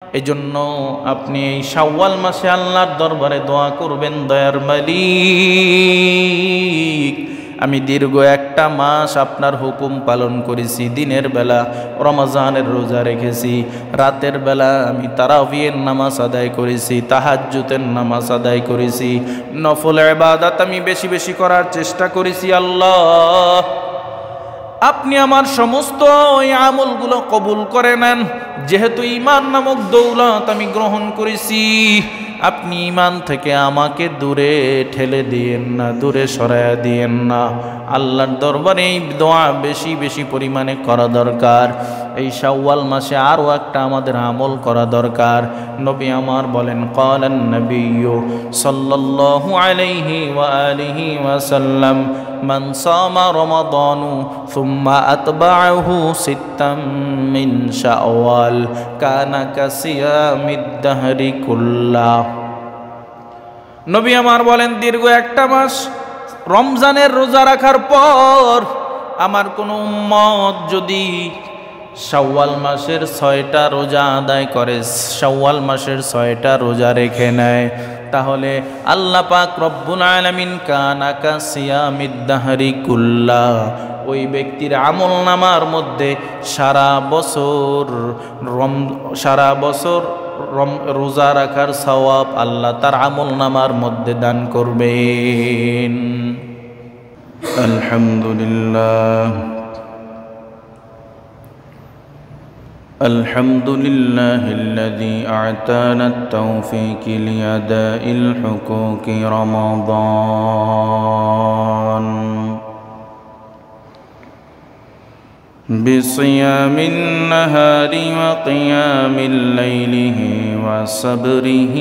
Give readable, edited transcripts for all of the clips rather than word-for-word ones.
এজন্য আপনি এই শাওয়াল মাসে আল্লাহর দরবারে দোয়া করবেন, দয়ার মালিক আমি দীর্ঘ একটা মাস আপনার হুকুম পালন করেছি। দিনের বেলা রমজানের রোজা রেখেছি, রাতের বেলা আমি তারাবির নামাজ আদায় করেছি, তাহাজ্জুদের নামাজ আদায় করেছি, নফল ইবাদত আমি বেশি বেশি করার চেষ্টা করেছি। আল্লাহ আপনি আমার সমস্ত ওই আমলগুলো কবুল করে নেন। যেহেতু ঈমান নামক দৌলত আমি গ্রহণ করেছি, আপনি ঈমান থেকে আমাকে দূরে ঠেলে দিয়েন না, দূরে সরাইয়া দিয়েন না। আল্লাহর দরবারে এই দোয়া বেশি বেশি পরিমাণে করা দরকার। এই শাওয়াল মাসে আরও একটা আমাদের আমল করা দরকার। নবী আমার বলেন, ক্বালান নবিয়্যু সাল্লাল্লাহু আলাইহি ওয়া আলিহি ওয়াসাল্লাম, মান সামা রমাদানু সুম্মা আতবাআহু সিত্তাম মিন শাওয়াল কানা কাসিয়ামিদ দাহরি কুল্লাহ। নবী আমার বলেন, দীর্ঘ একটা মাস রমজানের রোজা রাখার পর আমার কোনো উম্মত যদি শাওয়াল মাসের 6টা রোজা আদায় করে, শাওয়াল মাসের 6টা রোজা রেখে নেয়, তাহলে আল্লাহ পাক রব্বুল আলামিন কানা কাসিয়ামিদ দাহরি কুল্লাহ, ওই ব্যক্তির আমল নামার মধ্যে সারা বছর রোজা রাখার সওয়াব আল্লাহ তার আমল নামার মধ্যে দান করবেন। আলহামদুলিল্লাহ আলহামদুলিল্লাহিল্লাযী আ'তানা আত-তাওফীক লিআদাইল হুকুকি রমাদান بصيام النهار وقيام الليل وصبره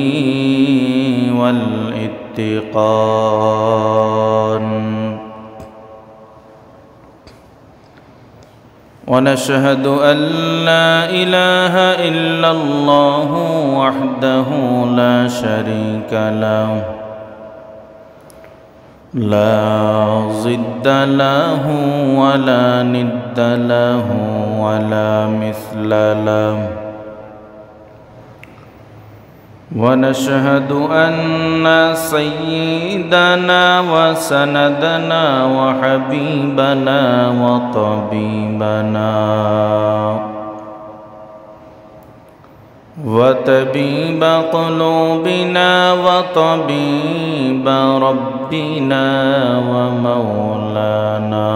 والاتقان. ونشهد أن لا إله إلا الله وحده لا شريك له لا ضد له ولا ند له ولا مثل له. ونشهد أن سيدنا وسندنا وحبيبنا وطبيبنا وطبيب قلوبنا وطبيب ربنا ومولانا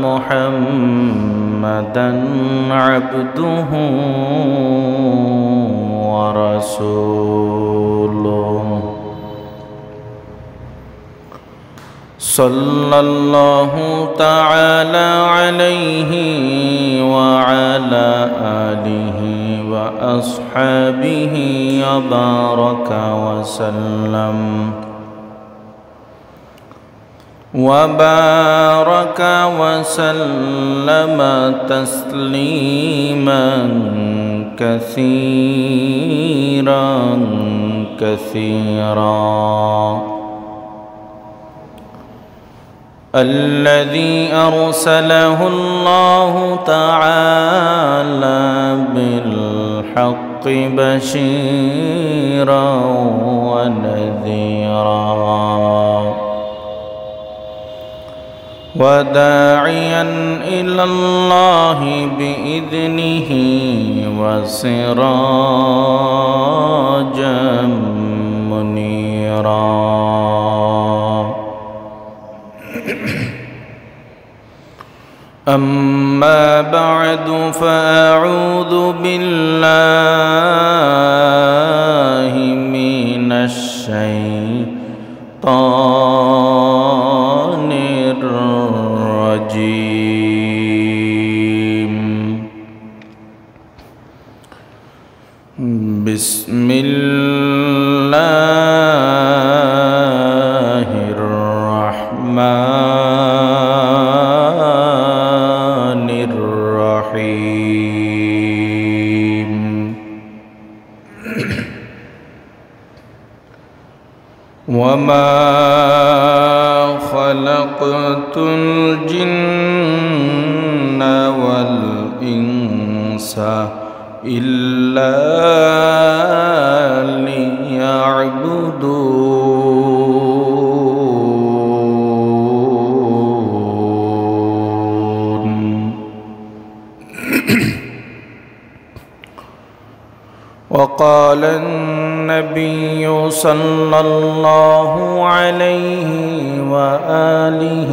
محمدا عبده ورسوله صلى الله تعالى عليه وعلى آله وأصحابه وبارك وسلم تسليما كثيرا الذي أرسله الله تعالى بالحق بشيرا ونذيرا وداعيا إلى الله بإذنه وسراجا منيرا. أما بعد فأعوذ بالله من الشيطان الرجيم. بسم الله الرحمن الرحيم. وما خلق خلقت الجن والإنس إلا ليعبدون. وقال النبي صلى الله عليه وآله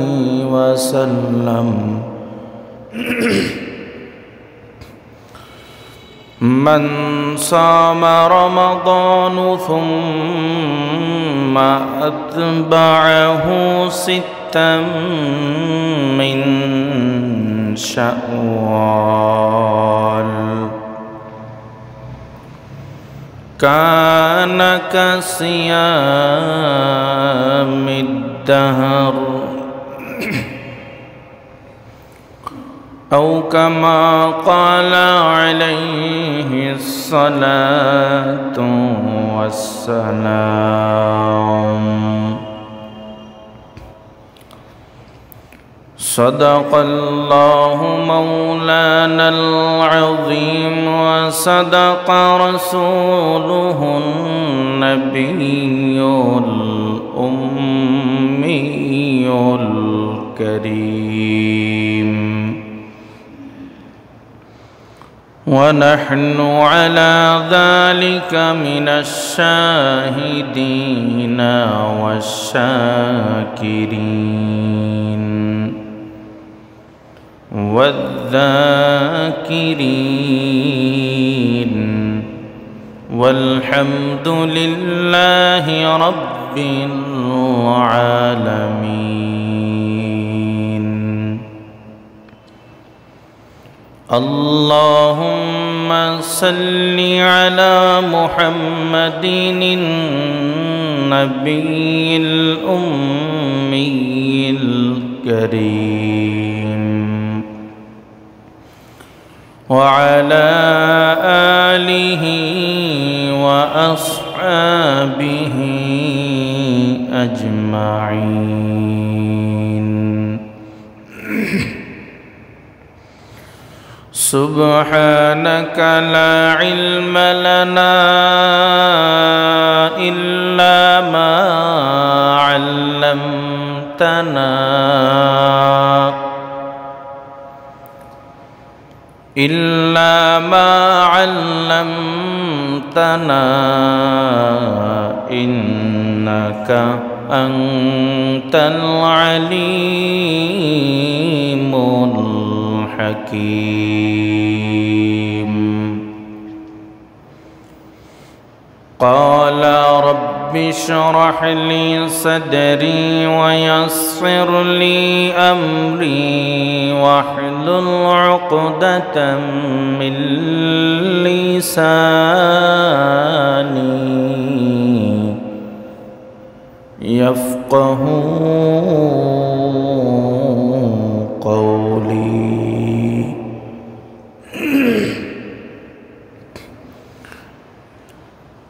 وسلم: من صام رمضان ثم أتبعه ستا من شوال كان كصيام الدهر أو كما قال عليه الصلاة والسلام. صدق الله مولانا العظيم وصدق رسوله النبي الأمي الكريم. ونحن على ذلك من الشاهدين والشاكرين والذاكرين والحمد لله رب العالمين. اللهم صل على محمد النبي الأمي الكريم وعلى آله وأصحابه أجمعين. سبحانك لا علم لنا إلا ما علمتنا إنك أنت العليم الحكيم. قال رب اشرح لي صدري ويسر لي أمري واحلل عقدة من لساني يفقه قولي.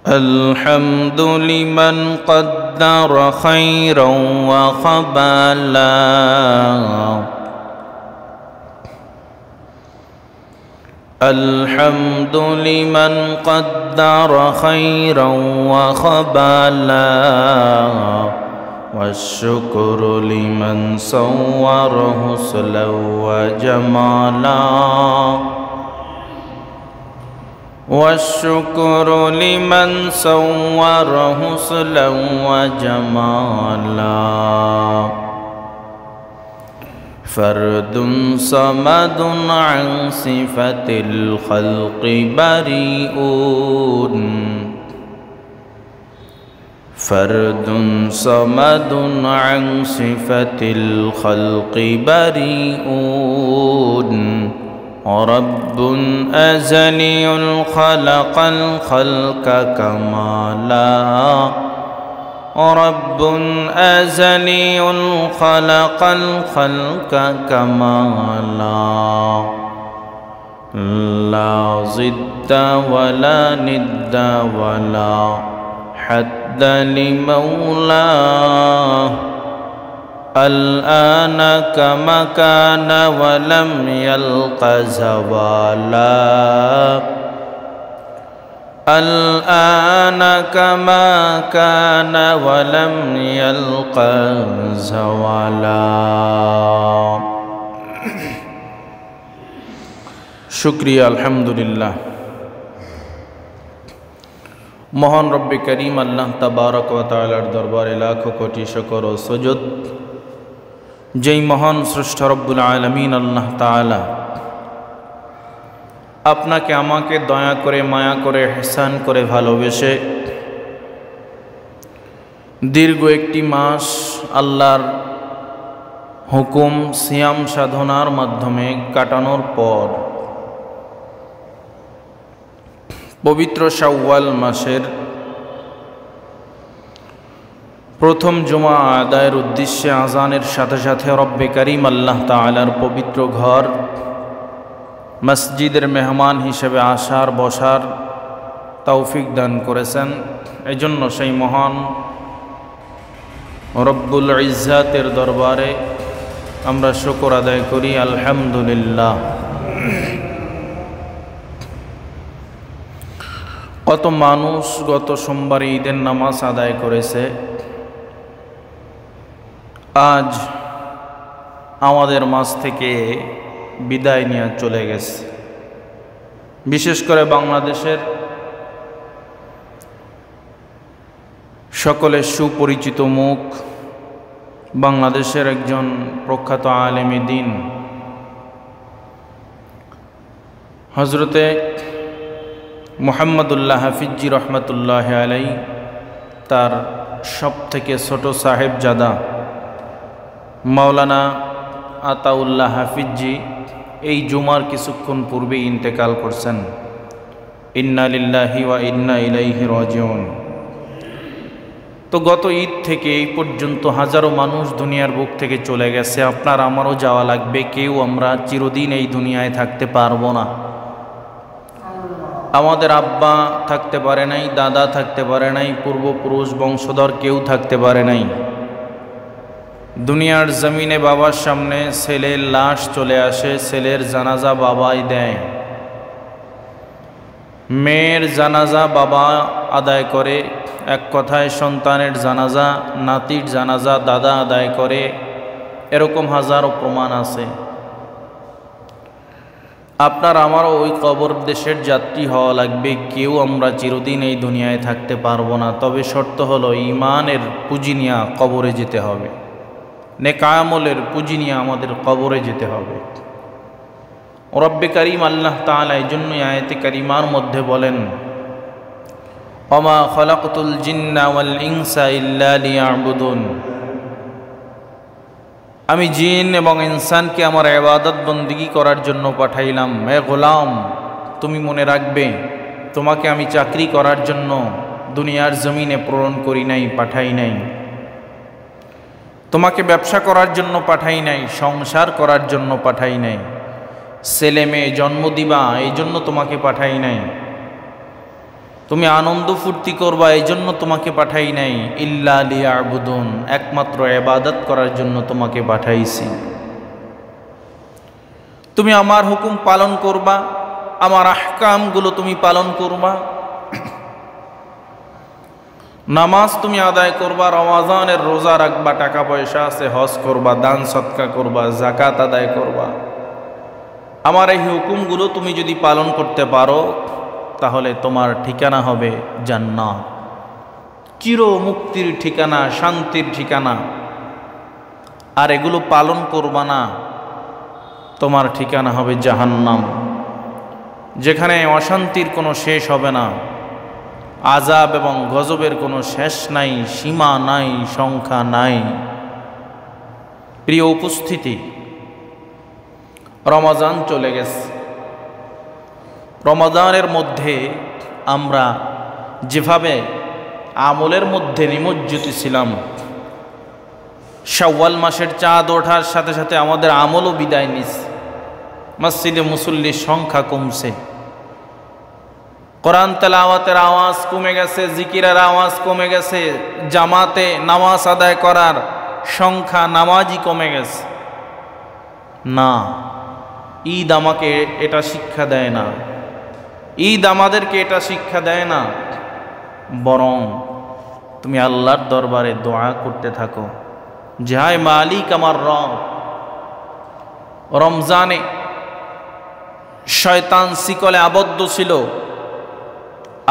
الحمد لمن قدر خيرا وخبالا الحمد لمن قدر خيرا وخبالا والشكر لمن صور حسنا وجمالا والشكر لمن صور حسنا وجمالا فرد صمد عن صفة الخلق بريء فرد صمد عن صفة الخلق بريء رب أزلي خلق الخلق كمالا رب أزلي خلق الخلق كمالا لا ضد ولا ند ولا حد لمولاه الآن كما كان ولم يلق زوالا الآن كما كان ولم يلق زوالا शुक्रिया अल्हम्दुलिल्लाह। মহান রব্বে করিম আল্লাহ তাবারক ওয়া তাআলার দরবারে লাখো কোটি শুকর ও সুজুদ, যেই মহান স্রষ্টা রব্বুল আলামিন আল্লাহ তাআলা আপনাকে আমাকে দয়া করে মায়া করে ইহসান করে ভালোবেসে দীর্ঘ একটি মাস আল্লাহর হুকুম সিয়াম সাধনার মাধ্যমে কাটানোর পর পবিত্র শাওয়াল মাসের প্রথম জুমা আদায়ের উদ্দেশ্যে আজানের সাথে সাথে রব্বে করিম আল্লাহ তাআলার পবিত্র ঘর মসজিদের মেহমান হিসেবে আসার বসার তৌফিক দান করেছেন। এই জন্য সেই মহান রব্বুল ইজ্জাতের দরবারে আমরা শুকর আদায় করি আলহামদুলিল্লাহ। কত মানুষ গত সোমবারে ঈদের নামাজ আদায় করেছে, আজ আমাদের মাঝ থেকে বিদায় নিয়ে চলে গেছে। বিশেষ করে বাংলাদেশের সকলের সুপরিচিত মুখ, বাংলাদেশের একজন প্রখ্যাত আলেমে দ্বীন হযরতে মুহাম্মদুল্লাহ হাফিজি রহমতুল্লাহ আলাই, তার সব থেকে ছোট সাহেবজাদা মাওলানা আতাউল্লাহ হাফিজি এই জুমার কিছুক্ষণ পূর্বে ইন্তেকাল করছেন। ইন্না লিল্লাহি ওয়া ইন্না ইলাইহি রাজিউন। তো গত ঈদ থেকে এই পর্যন্ত হাজারো মানুষ দুনিয়ার বুক থেকে চলে গেছে। আপনার আমারও যাওয়া লাগবে, কেউ আমরা চিরদিন এই দুনিয়ায় থাকতে পারবো না। আমাদের আব্বা থাকতে পারে নাই, দাদা থাকতে পারে নাই, পূর্বপুরুষ বংশধর কেউ থাকতে পারে নাই। দুনিয়ার জমিনে বাবার সামনে ছেলের লাশ চলে আসে, ছেলের জানাজা বাবাই দেয়, মেয়ের জানাজা বাবা আদায় করে, এক কথায় সন্তানের জানাজা, নাতির জানাজা দাদা আদায় করে। এরকম হাজারো প্রমাণ আছে। আপনার আমারও ওই কবর দেশের যাত্রী হওয়া লাগবে, কেউ আমরা চিরদিন এই দুনিয়ায় থাকতে পারবো না। তবে শর্ত হলো ঈমানের পুঁজি নিয়ে কবরে যেতে হবে, নেক আমলের পুঁজি নিয়ে আমাদের কবরে যেতে হবে। রব্বে করিম আল্লাহ তাআলা এই জন্যই আয়াতে কারিমার মধ্যে বলেন, ওমা খলাকতুল জিন্না ওয়াল ইনসা ইল্লা লিয়াবুদুন, আমি জিন এবং ইনসানকে আমার ইবাদত বন্দেগী করার জন্য পাঠাইলাম। এ গোলাম, তুমি মনে রাখবে, তোমাকে আমি চাকরি করার জন্য দুনিয়ার জমিনে প্রেরণ করি নাই, পাঠাই নাই। তোমাকে ব্যবসা করার জন্য পাঠাই নাই, সংসার করার জন্য পাঠাই নাই, ছেলে মেয়ে জন্ম দিবা এই জন্য তোমাকে পাঠাই নাই, তুমি আনন্দ ফুর্তি করবা এই জন্য তোমাকে পাঠাই নাই। ইল্লা লিয়াবুদুন, একমাত্র ইবাদত করার জন্য তোমাকে পাঠাইছি। তুমি আমার হুকুম পালন করবা, আমার আহকামগুলো তুমি পালন করবা, নামাজ তুমি আদায় করবা, রমজানের রোজা রাখবা, টাকা পয়সা আছে হজ করবা, দান সদকা করবা, যাকাত আদায় করবা। আমার এই হুকুমগুলো তুমি যদি পালন করতে পারো তাহলে তোমার ঠিকানা হবে জান্নাত, চির মুক্তির ঠিকানা, শান্তির ঠিকানা। আর এগুলো পালন করবা না, তোমার ঠিকানা হবে জাহান্নাম, যেখানে অশান্তির কোনো শেষ হবে না, আযাব এবং গজবের কোনো শেষ নাই, সীমা নাই, সংখ্যা নাই। প্রিয় উপস্থিতি, রমজান চলে গেছে। রমজানের মধ্যে আমরা যেভাবে আমলের মধ্যে নিমজ্জিত ছিলাম, শাওয়াল মাসের চাঁদ ওঠার সাথে সাথে আমাদের আমলও বিদায় নিছে। মসজিদে মুসল্লির সংখ্যা কমছে, কোরআন তেলাওয়াতের আওয়াজ কমে গেছে, জিকিরের আওয়াজ কমে গেছে, জামাতে নামাজ আদায় করার সংখ্যা নামাজি কমে গেছে। না, ঈদ আমাকে এটা শিক্ষা দেয় না, ঈদ আমাদেরকে এটা শিক্ষা দেয় না, বরং তুমি আল্লাহর দরবারে দোয়া করতে থাকো যে হায় মালিক আমার রব। রমজানে শয়তান শিকলে আবদ্ধ ছিল,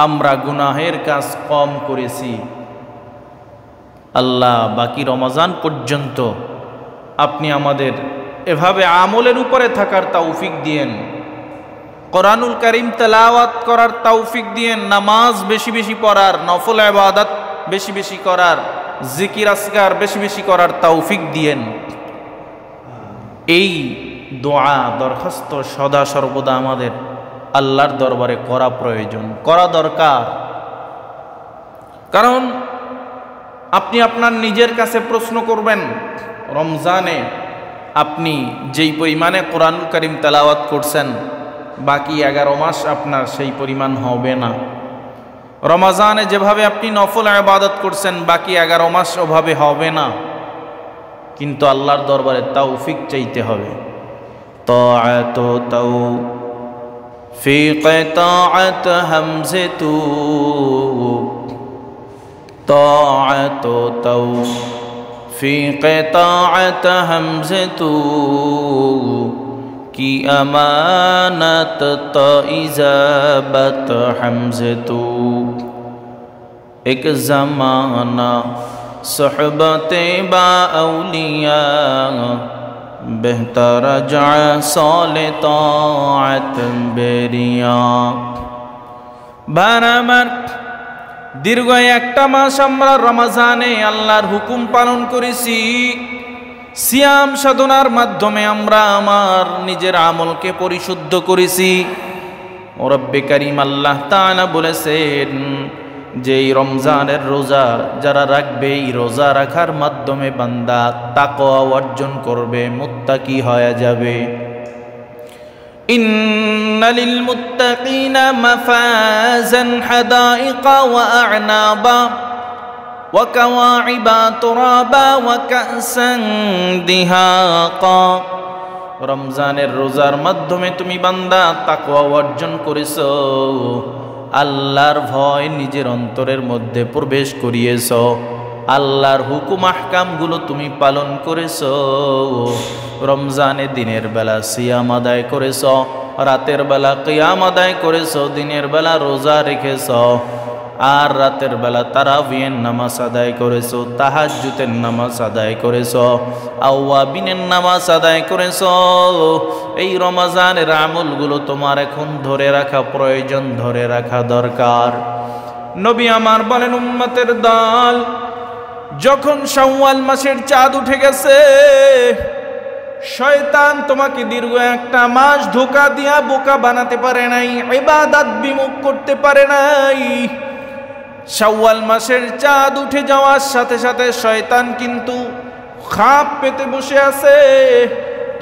আমরা গুনাহের কাজ কম করেছি। আল্লাহ বাকি রমজান পর্যন্ত আপনি আমাদের এভাবে আমলের উপরে থাকার তৌফিক দিয়েন, কোরআনুল কারীম তেলাওয়াত করার তৌফিক দিয়েন, নামাজ বেশি বেশি পড়ার, নফল ইবাদত বেশি বেশি করার, জিকির আসকার বেশি বেশি করার তৌফিক দিয়েন। এই দোয়া দরখাস্ত সদা সর্বদা আমাদের আল্লাহর দরবারে করা প্রয়োজন, করা দরকার। কারণ আপনি আপনার নিজের কাছে প্রশ্ন করবেন, রমজানে আপনি যেই পরিমাণে কোরআনুল কারীম তেলাওয়াত করছেন বাকি 11 মাস আপনার সেই পরিমাণ হবে না। রমজানে যেভাবে আপনি নফল ইবাদত করছেন বাকি 11 মাস ওভাবে হবে না। কিন্তু আল্লাহর দরবারে তৌফিক চাইতে হবে। তাআত তৌফিক তাআত হামজাতু, তাআত তৌফিক তাআত হামজাতু की अमानत तो इजाबत हमज़तु। एक ज़माना सोहबते बाउलिया बेहतर जा सोले ताअत बेरिया। बारामार दीर्घ একটা মাস আমরা রমজানে আল্লাহর হুকুম পালন করেছি। সিয়াম সাধনার মাধ্যমে আমরা আমার নিজের আমলকে পরিশুদ্ধ করেছি। রব্বে কারীম আল্লাহ তাআলা বলেছেন যে এই রমজানের রোজা যারা রাখবে, এই রোজা রাখার মাধ্যমে বান্দা তাকওয়া অর্জন করবে, মুত্তাকি হয়ে যাবে। ইন্না লিল মুত্তাকিনা মাফাজান হাদাইকা ওয়া আ'নাবা وكواعب ترابا وكأسا دهاقا। রমজানের রোজার মাধ্যমে তুমি বান্দা তাকওয়া অর্জন করেছো, আল্লাহর ভয় নিজের অন্তরের মধ্যে প্রবেশ করিয়েছো, আল্লাহর হুকুম আহকামগুলো তুমি পালন করেছো। রমজানে দিনের বেলা সিয়াম আদায় করেছো, রাতের বেলা কিয়াম আদায় করেছো, দিনের বেলা রোজা রেখেছো, আর রাতের বেলা তারাবির নামাজ আদায় করেছো, তাহাজ্জুদের নামাজ আদায় করেছো, আওয়াবিনের নামাজ আদায় করেছো। এই রমজানের আমলগুলো তোমার এখন ধরে রাখা প্রয়োজন, ধরে রাখা দরকার। নবী আমার বলেন, উম্মতের দল যখন শাওয়াল মাসের চাঁদ উঠে গেছে, শয়তান তোমাকে দীর্ঘ একটা মাস ধোঁকা দিয়া বোকা বানাতে পারে নাই, ইবাদত বিমুখ করতে পারে নাই। শাওয়াল মাসের চাঁদ উঠে যাওয়ার সাথে সাথে শয়তান কিন্তু খাপ পেতে বসে আছে,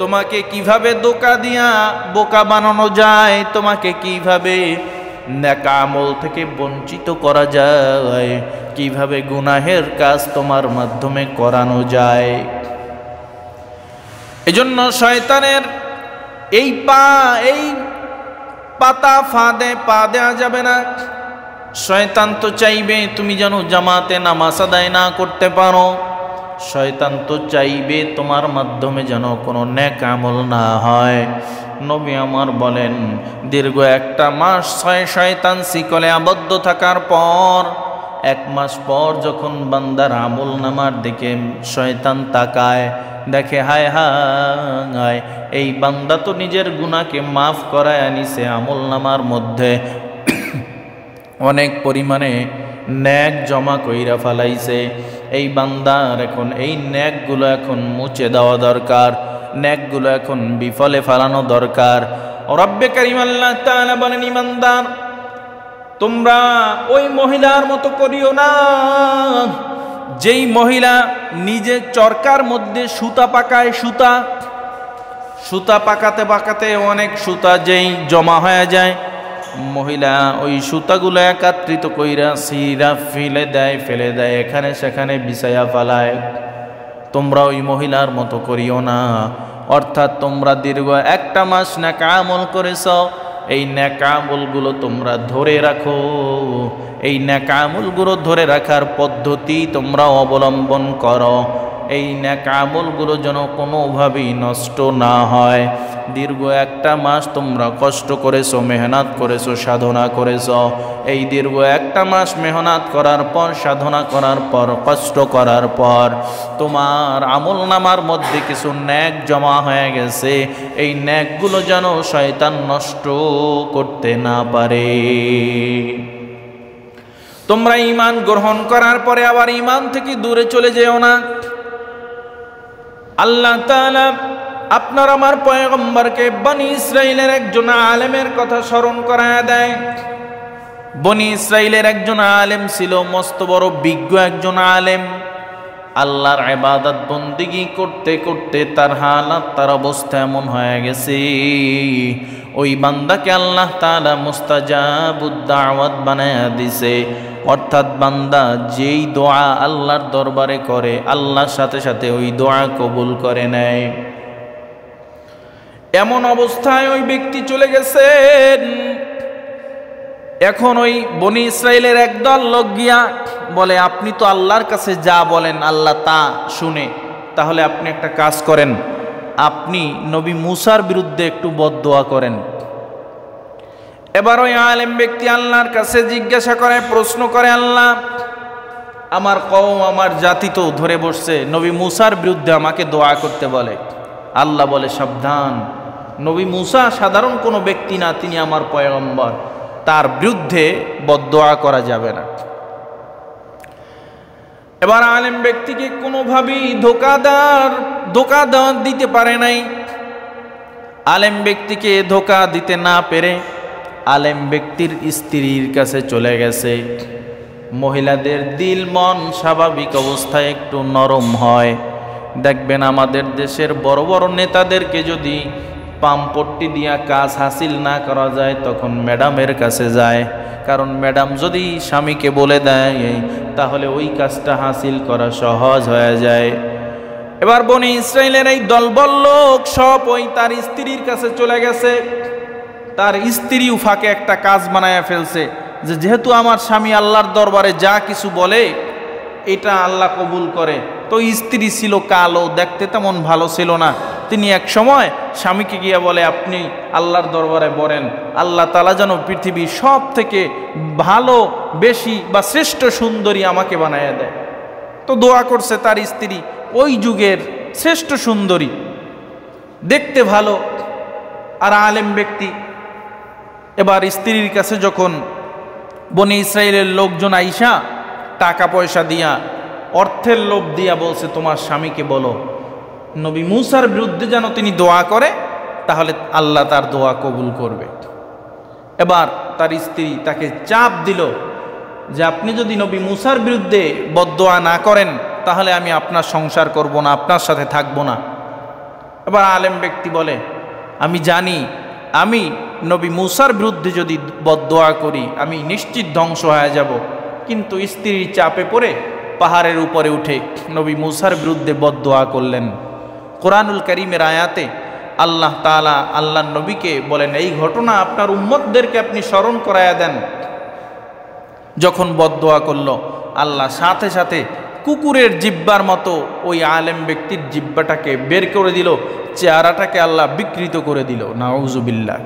তোমাকে কিভাবে ধোঁকা দিয়া বোকা বানানো যায়, তোমাকে কিভাবে নেক আমল থেকে বঞ্চিত করা যায়, কিভাবে গুনাহের কাজ তোমার মাধ্যমে করানো যায়। এজন্য শয়তানের এই পাতা ফাঁদে পা দেওয়া যাবে না। শয়তান তো চাইবে তুমি যেন জামাতে নামাজ আদায় না করতে পারো, শয়তান তো চাইবে তোমার মাধ্যমে যেন কোনো নেক আমল না হয়। নবী আমার বলেন, দীর্ঘ একটা মাস শয়তান শিকলে আবদ্ধ থাকার পর 1 মাস পর যখন বান্দার আমল নামার দিকে শয়তান তাকায়, দেখে হায় হায় এই বান্দা তো নিজের গুনাহকে মাফ করায় আনিছে, আমল নামার মধ্যে অনেক পরিমাণে নেক জমা কইরা ফেলাইছে। এই বান্দার এখন এই নেকগুলো এখন মুছে দেওয়া দরকার, নেকগুলো এখন বিফলে ফেলানো দরকার। রব্বে কারীম আল্লাহ তাআলা বলেন, ঈমানদার তোমরা ওই মহিলার মতো করিও না যেই মহিলা নিজে চরকার মধ্যে সুতা পাকায়। সুতা পাকাতে পাকাতে অনেক সুতা যেই জমা হয়ে যায়, মহিলা ওই সুতাগুলো একত্রিত কইরা সিরা ফেলে দেয়, এখানে সেখানে বিছায়া ফেলায়। তোমরা ওই মহিলার মতো করিও না। অর্থাৎ তোমরা দীর্ঘ একটা মাস নেক আমল করেছ, এই নেক আমলগুলো তোমরা ধরে রাখো। এই নেক আমলগুলো ধরে রাখার পদ্ধতি তোমরা অবলম্বন করো। এই নেক আমলগুলো যেন কোনোভাবেই নষ্ট না হয়। দীর্ঘ একটা মাস তোমরা কষ্ট করেছো, মেহনত করেছো, সাধনা করেছো। এই দীর্ঘ একটা মাস মেহনত করার পর, সাধনা করার পর, কষ্ট করার পর তোমার আমল নামার মধ্যে কিছু নেক জমা হয়ে গেছে। এই নেকগুলো যেন শয়তান নষ্ট করতে না পারে। তোমরা ঈমান গ্রহণ করার পরে আবার ঈমান থেকে দূরে চলে যেও না। আল্লাহ তাআলা আপনার আমার পয়গম্বরকে বনি ইসরাইলের একজন আলেমের কথা স্মরণ করায় দেয়। বনি ইসরাইলের একজন আলেম ছিল, মস্ত বড় বিজ্ঞ একজন আলেম। আল্লাহর ইবাদত বন্দেগী করতে করতে তার হালাত, তার অবস্থা এমন হয়ে গেছে, ওই বান্দাকে আল্লাহ তাআলা মুস্তাজাবুদ দাওয়াত বানায়া দিছে। অর্থাৎ বান্দা যেই দোয়া আল্লাহর দরবারে করে, আল্লাহর সাথে সাথে ওই দোয়া কবুল করে নেয়। এমন অবস্থায় ওই ব্যক্তি চলে গেছেন। এখন ওই বনি ইসরাইলের একদল লোক গিয়া বলে, আপনি তো আল্লাহর কাছে যা বলেন আল্লাহ তা শুনে, তাহলে আপনি একটা কাজ করেন, আপনি নবী মুসার বিরুদ্ধে একটু বদদোয়া করেন। এবার ওই আলেম ব্যক্তি আল্লাহর কাছে জিজ্ঞাসা করে, প্রশ্ন করে, আল্লাহ আমার কওম, আমার জাতি তো ধরে বসছে, নবী মুসার বিরুদ্ধে আমাকে দোয়া করতে বলে। আল্লাহ বলে, সাবধান, নবী মুসা সাধারণ কোনো ব্যক্তি না, তিনি আমার পয়গম্বর, তার বিরুদ্ধে বদদোয়া করা যাবে না। এবার আলেম ব্যক্তিকে কোনোভাবেই ধোকা দিতে পারে নাই। আলেম ব্যক্তিকে ধোকা দিতে না পেরে আলেম ব্যক্তির স্ত্রীর কাছে চলে গেছে। মহিলাদের দিল মন স্বাভাবিক অবস্থায় একটু নরম হয়। দেখবেন আমাদের দেশের বড় বড় নেতাদেরকে যদি পামপট্টি দিয়া কাজ হাসিল না করা যায়, তখন ম্যাডামের কাছে যায়। কারণ ম্যাডাম যদি স্বামীকে বলে দেয়, তাহলে ওই কাজটা হাসিল করা সহজ হয়ে যায়। এবার বনি ইসরাইলের এই দলবল লোক সব ওই তার স্ত্রীর কাছে চলে গেছে। তার স্ত্রীও ফাঁকে একটা কাজ বানায়া ফেলছে, যে যেহেতু আমার স্বামী আল্লাহর দরবারে যা কিছু বলে এটা আল্লাহ কবুল করে। তো স্ত্রী ছিল কালো, দেখতে তেমন ভালো ছিল না। তিনি এক সময় স্বামীকে গিয়া বলে, আপনি আল্লাহর দরবারে বলেন আল্লাহ তাআলা যেন পৃথিবীর সব থেকে ভালো, বেশি বা শ্রেষ্ঠ সুন্দরী আমাকে বানায়া দেয়। তো দোয়া করছে তার স্ত্রী, ওই যুগের শ্রেষ্ঠ সুন্দরী, দেখতে ভালো আর আলেম ব্যক্তি। এবার স্ত্রীর কাছে যখন বনি ইসরাইলের লোকজন আইসা টাকা পয়সা দিয়া, অর্থের লোভ দিয়া বলছে, তোমার স্বামীকে বলো নবী মুসার বিরুদ্ধে যেন তিনি দোয়া করে, তাহলে আল্লাহ তার দোয়া কবুল করবে। এবার তার স্ত্রী তাকে চাপ দিল যে আপনি যদি নবী মুসার বিরুদ্ধে বদদোয়া না করেন, তাহলে আমি আপনার সংসার করব না, আপনার সাথে থাকব না। এবার আলেম ব্যক্তি বলে, আমি জানি আমি নবী মুসার বিরুদ্ধে যদি বদদোয়া করি আমি নিশ্চিত ধ্বংস হয়ে যাব। কিন্তু স্ত্রীর চাপে পড়ে পাহাড়ের উপরে উঠে নবী মুসার বিরুদ্ধে বদদোয়া করলেন। কোরআনুল কারীমের আয়াতে আল্লাহ তাআলা আল্লাহর নবীকে বলেন, এই ঘটনা আপনার উম্মতদেরকে আপনি স্মরণ করায়া দেন। যখন বদদোয়া করল, আল্লাহ সাথে সাথে কুকুরের জিব্বার মতো ওই আলেম ব্যক্তির জিব্বাটাকে বের করে দিল, চেহারাটাকে আল্লাহ বিকৃত করে দিল। নাউজুবিল্লাহ।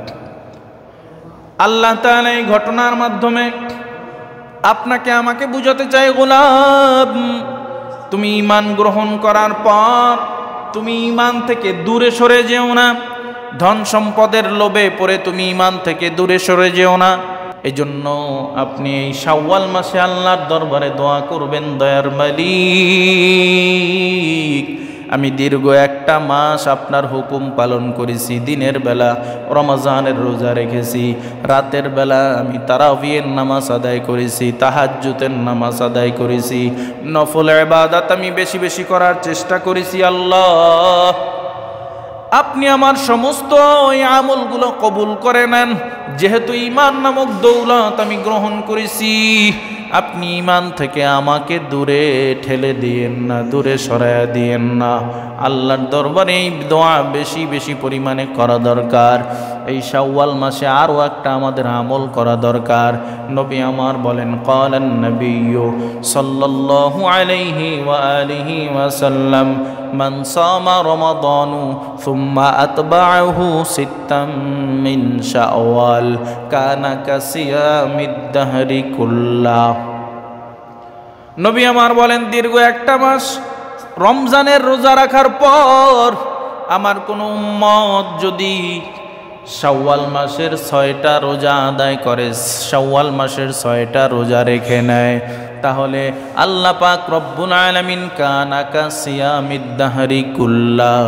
আল্লাহ তাআলা এই ঘটনার মাধ্যমে আপনাকে আমাকে বুঝাতে চাই, গোলাম তুমি ঈমান গ্রহণ করার পর তুমি ঈমান থেকে দূরে সরে যেও না। ধন সম্পদের লোভে পড়ে তুমি ঈমান থেকে দূরে সরে যেও না। এজন্য আপনি এই শাওয়াল মাসে আল্লাহর দরবারে দোয়া করবেন, দয়ার মালিক আমি দীর্ঘ একটা মাস আপনার হুকুম পালন করেছি। দিনের বেলা রমজানের রোজা রেখেছি, রাতের বেলা আমি তারাবির নামাজ আদায় করেছি, তাহাজ্জুদের নামাজ আদায় করেছি, নফল ইবাদত আমি বেশি বেশি করার চেষ্টা করেছি। আল্লাহ আপনি আমার সমস্ত ওই আমলগুলো কবুল করে নেন। যেহেতু ঈমান নামক দৌলত আমি গ্রহণ করেছি, আপনি ঈমান থেকে আমাকে দূরে ঠেলে দিয়েন না, দূরে সরায়া দিয়েন না। আল্লাহর দরবারে এই দোয়া বেশি বেশি পরিমাণে করা দরকার। এই শাওয়াল মাসে আরও একটা আমাদের আমল করা দরকার। নবী আমার বলেন, ক্বালান নবিয়্যু সাল্লাল্লাহু আলাইহি ওয়া আলিহি ওয়াসাল্লাম, মান সামা রমাদানু সুম্মা আতবাআহু সিত্তাম মিন শাওয়াল কানা কাসিয়ামিদ দাহরি কুল্লাহ। নবী আমার বলেন, দীর্ঘ একটা মাস রমজানের রোজা রাখার পর আমার কোন উম্মত যদি শাওয়াল মাসের 6টা রোজা আদায় করে, শাওয়াল মাসের 6টা রোজা রেখে নেয়, তাহলে আল্লাহ পাক রব্বুল আলামিন কানা কাসিয়ামিদ দাহরি কুল্লাহ,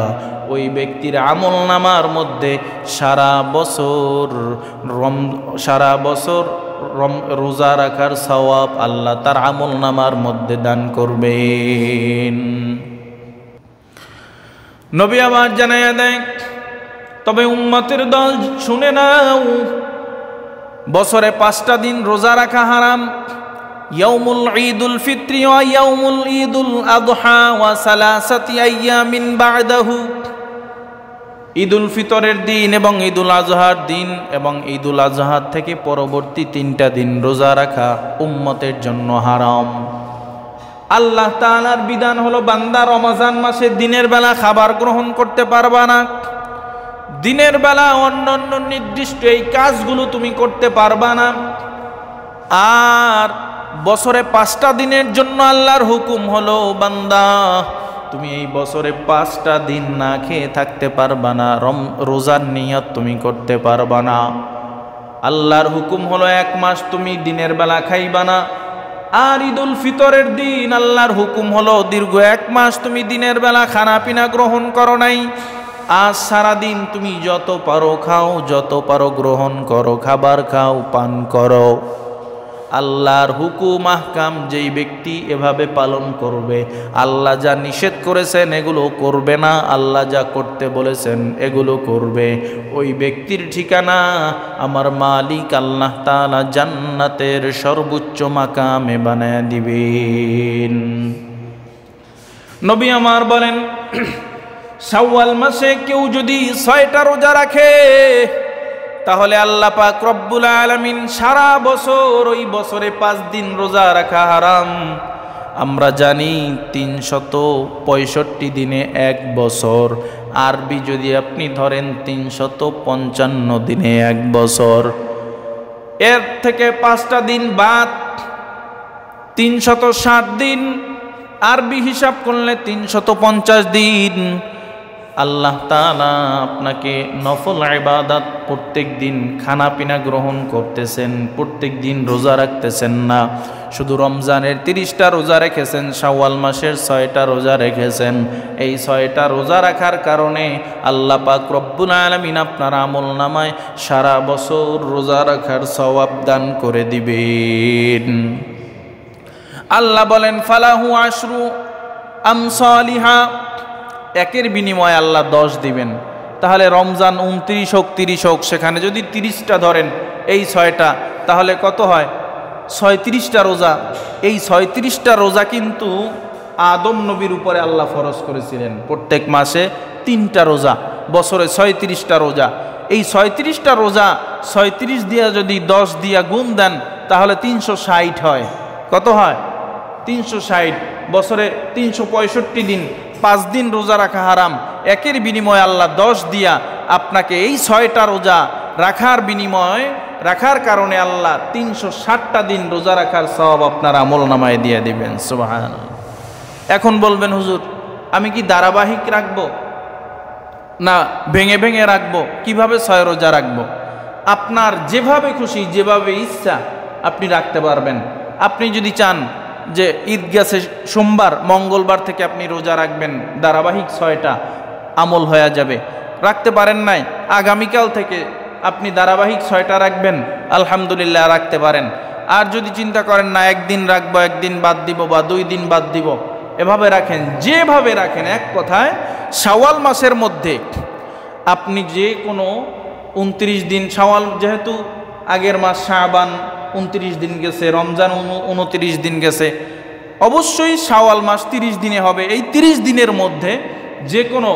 ওই ব্যক্তির আমল নামার মধ্যে সারা বছর রোজা রাখার সওয়াব আল্লাহ তার আমল নামার মধ্যে দান করবেন। নবী আবার জানাইয়া দেয়, তবে উম্মতের দল শুনে নাও, বছরে 5টা দিন রোজা রাখা হারাম। ইয়াউমুল ঈদুল ফিত্রি ওয়া ইয়াউমুল ঈদুল আযহা ওয়া সালাসাতি আইয়ামিন বা'দাহু, ঈদুল ফিতরের দিন এবং ঈদুল আযহার দিন এবং ঈদুল আযহার থেকে পরবর্তী 3টা দিন রোজা রাখা উম্মতের জন্য হারাম। আল্লাহ তাআলার বিধান হলো, বান্দা রমজান মাসে দিনের বেলা খাবার গ্রহণ করতে পারবা না, দিনের বেলা অন্যান্য নির্দিষ্ট এই কাজগুলো তুমি করতে পারবা না। আর বছরে 5টা দিনের জন্য আল্লাহর হুকুম হলো, বান্দা তুমি এই বছরে 5টা দিন না খেয়ে থাকতে পারবা না, রোজার নিয়ত তুমি করতে পারবা না। আল্লাহর হুকুম হলো 1 মাস তুমি দিনের বেলা খাইবা না। আর ঈদুল ফিতরের দিন আল্লাহর হুকুম হলো, দীর্ঘ 1 মাস তুমি দিনের বেলা খানা পিনা গ্রহণ করো নাই, আজ সারাদিন তুমি যত পারো খাও, যত পারো গ্রহণ করো, খাবার খাও, পান করো। আল্লাহর হুকুম আহকাম যেই ব্যক্তি এভাবে পালন করবে, আল্লাহ যা নিষেধ করেছেন এগুলো করবে না, আল্লাহ যা করতে বলেছেন এগুলো করবে, ওই ব্যক্তির ঠিকানা আমার মালিক আল্লাহ তাআলা জান্নাতের সর্বোচ্চ মাকামে বানায় দিবেন। নবী আমার বলেন, শাওয়াল মাসে কেউ যদি 6টা রোজা রাখে, তাহলে আল্লাহ পাক রব্বুল আলামিন সারা বছর, ওই বছরে 5 দিন রোজা রাখা হারাম। আমরা জানি 365 দিনে 1 বছর, আরবি যদি আপনি ধরেন 355 দিনে 1 বছর, এর থেকে 5টা দিন বাদ 360 দিন, আরবি হিসাব করলে 350 দিন। আল্লাহ তাআলা আপনাকে নফল ইবাদত প্রত্যেক দিন খানা পিনা গ্রহণ করতেছেন, প্রত্যেক দিন রোজা রাখতেছেন না, শুধু রমজানের 30টা রোজা রেখেছেন, শাওয়াল মাসের 6টা রোজা রেখেছেন। এই 6টা রোজা রাখার কারণে আল্লাহ পাক রব্বুল আলামিন আপনার আমলনামায় সারা বছর রোজা রাখার সওয়াব দান করে দিবেন। আল্লাহ বলেন, ফালাহু আশরু আমসালিহা, একের বিনিময়ে আল্লাহ 10 দিবেন। তাহলে রমজান 29 হোক 30 হোক, সেখানে যদি 30টা ধরেন এই 6টা, তাহলে কত হয়? 36টা রোজা। এই 36টা রোজা কিন্তু আদম নবীর উপরে আল্লাহ ফরজ করেছিলেন, প্রত্যেক মাসে 3টা রোজা, বছরে 36টা রোজা। এই 36টা রোজা 36 দিয়া যদি 10 দিয়া গুণ দেন, তাহলে 360 হয়। কত হয়? 360। বছরে 365 দিন, 5 দিন রোজা রাখা হারাম, একের বিনিময়ে আল্লাহ 10 দিয়া আপনাকে এই 6টা রোজা রাখার কারণে আল্লাহ 360টা দিন রোজা রাখার সওয়াব আপনার আমলনামায় দিয়ে দিবেন। সুবহানাল্লাহ। এখন বলবেন, হুজুর আমি কি ধারাবাহিক রাখবো না ভেঙে ভেঙে রাখবো? কিভাবে 6 রোজা রাখবো? আপনার যেভাবে খুশি, যেভাবে ইচ্ছা আপনি রাখতে পারবেন। আপনি যদি চান যে ঈদ গেছে সোমবার, মঙ্গলবার থেকে আপনি রোজা রাখবেন, ধারাবাহিক 6টা আমল হয়ে যাবে। রাখতে পারেন নাই, আগামীকাল থেকে আপনি ধারাবাহিক 6টা রাখবেন, আলহামদুলিল্লাহ রাখতে পারেন। আর যদি চিন্তা করেন না একদিন রাখবো, একদিন বাদ দিব বা 2 দিন বাদ দিব, এভাবে রাখেন, যেভাবে রাখেন। এক কথায় শাওয়াল মাসের মধ্যে আপনি যে কোনো 29 দিন, শাওয়াল যেহেতু আগের মাস শাবান, 29 দিন গেছে, রমজান 29 দিন গেছে, অবশ্যই শাওয়াল মাস 30 দিনে হবে। এই 30 দিনের মধ্যে যে কোনো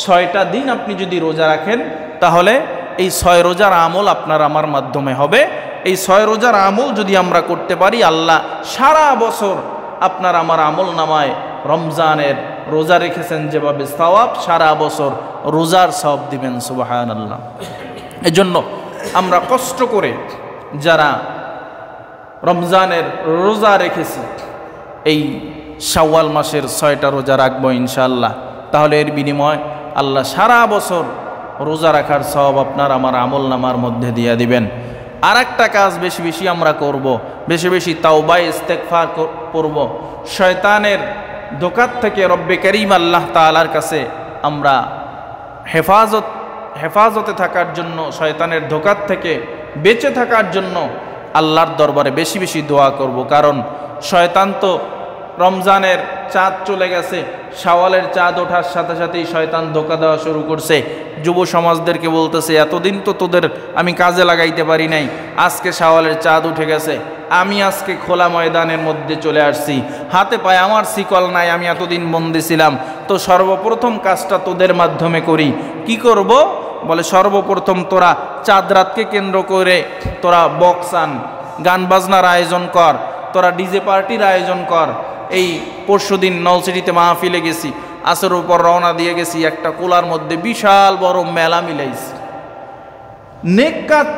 6টা দিন আপনি যদি রোজা রাখেন, তাহলে এই 6 রোজার আমল আপনার আমার মাধ্যমে হবে। এই 6 রোজার আমল যদি আমরা করতে পারি, আল্লাহ সারা বছর আপনার আমার আমল নামায় রমজানের রোজা রেখেছেন যেভাবে সওয়াব, সারা বছর রোজার সওয়াব দিবেন। সুবহানাল্লাহ। এজন্য আমরা কষ্ট করে যারা রমজানের রোজা রেখেছি, এই শাওয়াল মাসের 6টা রোজা রাখবো ইনশাআল্লাহ, তাহলে এর বিনিময় আল্লাহ সারা বছর রোজা রাখার সওয়াব আপনার আমার আমল নামার মধ্যে দিয়ে দিবেন। আর একটা কাজ বেশি বেশি আমরা করব, বেশি বেশি তাওবা ইস্তেগফার করব। শয়তানের ধোঁকার থেকে রব্বে করিম আল্লাহ তাআলার কাছে আমরা হেফাজতে থাকার জন্য, শয়তানের ধোঁকার থেকে বেঁচে থাকার জন্য আল্লাহর দরবারে বেশি বেশি দোয়া করব। কারণ শয়তান তো রমজানের চাঁদ চলে গেছে, শাওয়ালের চাঁদ ওঠার সাথে সাথেই শয়তান ধোঁকা দেওয়া শুরু করছে। যুব সমাজদেরকে বলতেছে, এতদিন তো তোদের আমি কাজে লাগাইতে পারি নাই, আজকে শাওয়ালের চাঁদ উঠে গেছে, আমি আজকে খোলা ময়দানের মধ্যে চলে আসছি, হাতে পায়ে আমার শিকল নাই, আমি এতদিন বন্দী ছিলাম, তো সর্বপ্রথম কাজটা তোদের মাধ্যমে করি। কি করব? বলে সর্বপ্রথম তোরা চাঁদ রাতকে কেন্দ্র করে তোরা বক্স আন, গান বাজনার আয়োজন কর, তোরা ডিজে পার্টির আয়োজন কর। এই পরশুদিন নলসিটিতে মাহফিলে গেছি, আসর উপর রওনা দিয়ে গেছি, একটা কোলার মধ্যে বিশাল বড় মেলা মিলাইছি। নেক কাজ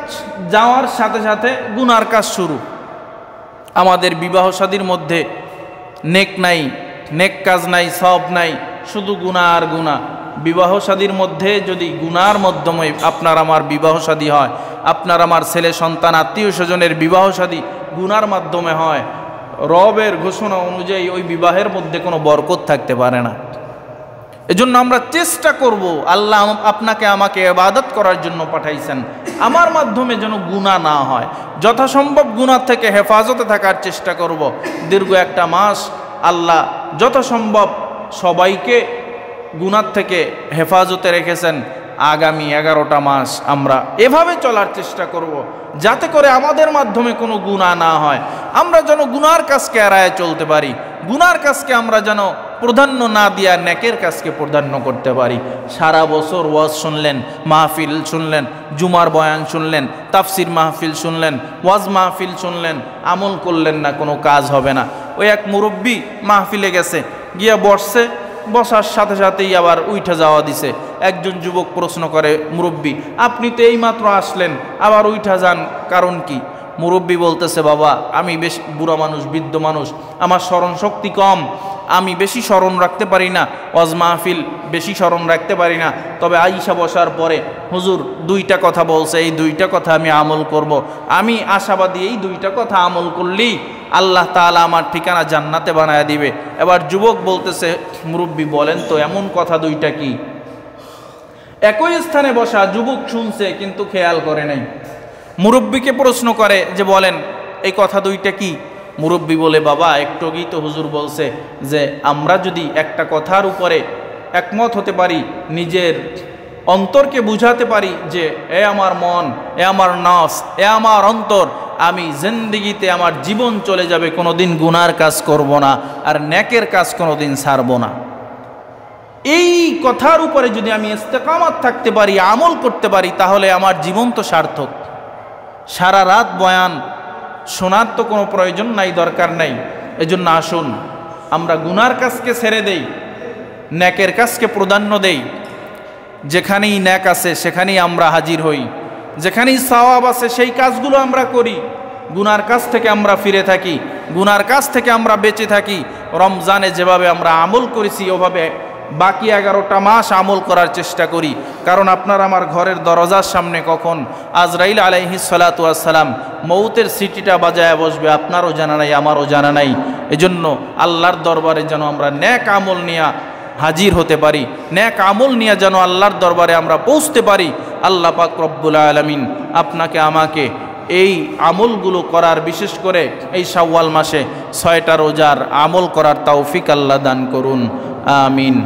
যাওয়ার সাথে সাথে গুনার কাজ শুরু। আমাদের বিবাহ শাদীর মধ্যে নেক নাই, নেক কাজ নাই, সওয়াব নাই, শুধু গুনাহ আর গুনাহ। বিবাহ শাদীর মধ্যে যদি গুনার মাধ্যমে আপনার আমার বিবাহ শাদী হয়, আপনার আমার ছেলে সন্তান আত্মীয় স্বজনের বিবাহ শাদী গুনার মাধ্যমে হয়, রবের ঘোষণা অনুযায়ী ওই বিবাহের মধ্যে কোনো বরকত থাকতে পারে না। এজন্য আমরা চেষ্টা করব, আল্লাহ আপনাকে আমাকে ইবাদত করার জন্য পাঠাইছেন, আমার মাধ্যমে যেন গুনাহ না হয়। যথাসম্ভব গুনাহ থেকে হেফাজতে থাকার চেষ্টা করব। দীর্ঘ একটা মাস আল্লাহ যথাসম্ভব সবাইকে গুনাহ থেকে হেফাজতে রেখেছেন। আগামী 11টা মাস আমরা এভাবে চলার চেষ্টা করব, যাতে করে আমাদের মাধ্যমে কোনো গুনাহ না হয়, আমরা যেন গুনার কাজকে এড়ায় চলতে পারি, গুনার কাজকে আমরা যেন প্রাধান্য না দিয়া নেকের কাজকে প্রাধান্য করতে পারি। সারা বছর ওয়াজ শুনলেন, মাহফিল শুনলেন, জুমার বয়ান শুনলেন, তাফসির মাহফিল শুনলেন, ওয়াজ মাহফিল শুনলেন, আমল করলেন না, কোনো কাজ হবে না। ওই এক মুরব্বী মাহফিলে গেছে, গিয়া বসছে, বসার সাথে সাথেই আবার উঠে যাওয়া দিছে। একজন যুবক প্রশ্ন করে, মুরব্বী আপনি তো এইমাত্র আসলেন, আবার উঠা যান, কারণ কি? মুরব্বী বলতেছে, বাবা আমি বেশ বুড়া মানুষ, বৃদ্ধ মানুষ, আমার স্মরণ শক্তি কম, আমি বেশি স্মরণ রাখতে পারি না, ওয়াজ মাহফিল বেশি স্মরণ রাখতে পারি না। তবে আইসা বসার পরে হুজুর 2টা কথা বলছে, এই 2টা কথা আমি আমল করব। আমি আশাবাদী এই 2টা কথা আমল করলেই আল্লাহ তাআলা আমার ঠিকানা জান্নাতে বানায় দিবে। এবার যুবক বলতেছে, মুরব্বী বলেন তো এমন কথা 2টা কি? একই স্থানে বসা যুবক শুনছে কিন্তু খেয়াল করে নাই। মুরব্বীকে প্রশ্ন করে যে বলেন এই কথা 2টা কি? মুরব্বী বলে, বাবা একটু আগেই তো হুজুর বলছে যে আমরা যদি একটা কথার উপরে একমত হতে পারি, নিজের অন্তরকে বুঝাতে পারি যে এ আমার মন, এ আমার নফস, এ আমার অন্তর, আমি জিন্দেগিতে আমার জীবন চলে যাবে, কোনোদিন গুনার কাজ করব না, আর নেকের কাজ কোনোদিন ছাড়ব না। এই কথার উপরে যদি আমি ইস্তেকামত থাকতে পারি, আমল করতে পারি, তাহলে আমার জীবন তো সার্থক। সারা রাত বয়ান শোনার তো কোনো প্রয়োজন নাই, দরকার নাই। এজন্য আসুন আমরা গুনার কাজকে ছেড়ে দেই, নেকের কাজকে প্রাধান্য দেই। যেখানেই নেক আছে সেখানেই আমরা হাজির হই, যেখানেই সওয়াব আছে সেই কাজগুলো আমরা করি। গুনার কাজ থেকে আমরা ফিরে থাকি, গুনার কাজ থেকে আমরা বেঁচে থাকি। রমজানে যেভাবে আমরা আমল করেছি ওভাবে বাকি 11টা মাস আমল করার চেষ্টা করি। কারণ আপনার আমার ঘরের দরজার সামনে কখন আজরাইল আলাইহিস সালাতু ওয়াস সালাম মৌতের সিটিটা বাজায় বসবে, আপনারও জানা নাই, আমারও জানা নাই। এজন্য আল্লাহর দরবারে যেন আমরা নেক আমল নিয়ে হাজির হতে পারি, নেক আমল নিয়ে যেন আল্লাহর দরবারে আমরা পৌঁছতে পারি। আল্লাহ পাক রব্বুল আলামিন আপনাকে আমাকে এই আমলগুলো করার, বিশেষ করে এই শাওয়াল মাসে 6টা রোজার আমল করার তৌফিক আল্লাহ দান করুন। আমিন।